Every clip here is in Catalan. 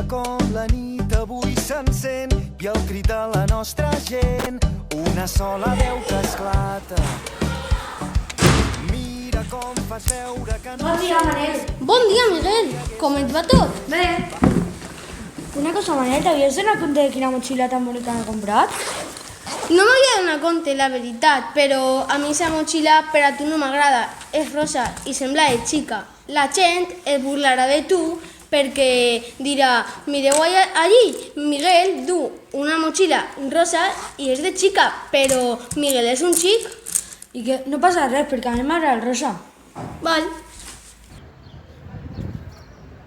com la nit avui s'encén i el crit de la nostra gent, una sola veu que esclata. Mira com fas veure que no... Bon dia, Manel. Bon dia, Miguel. Com et va tot? Bé. Una cosa, Manel, t'havies donat compte de quina motxilla tan bonica m'he comprat? No m'havia donat compte, la veritat, però a mi aquesta motxilla per a tu no m'agrada. És rosa i sembla de xica. La gent es burlarà de tu perquè dirà, mireu allí, Miguel du una motxilla rosa i és de xica, però Miguel és un xic. I que no passa res, perquè a mi m'agrada el rosa. Val.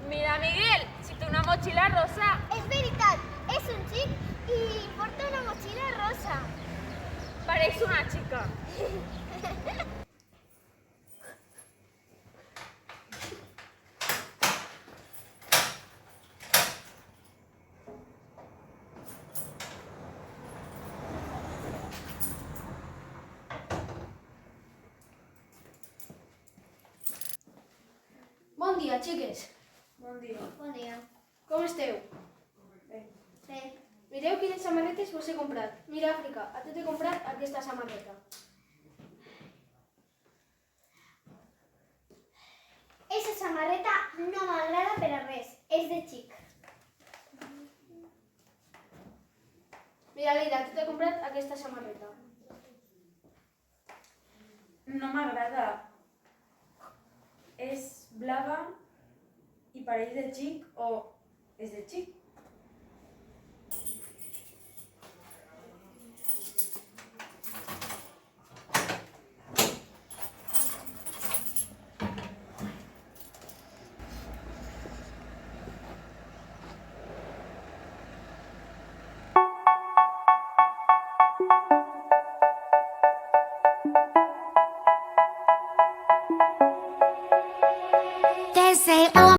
Mira, Miguel, si té una motxilla rosa. És veritat, és un xic i porta una motxilla rosa. Pareix una xica. Bon dia, xiques. Bon dia. Bon dia. Com esteu? Bé. Mireu quines samarretes vos he comprat. Mira, Àfrica, a tu t'he comprat aquesta samarreta. Esa samarreta no m'agrada per a res, és de xic. Mira, Leila, a tu t'he comprat aquesta samarreta. No m'agrada. És blava i pareix de xic o és de xic?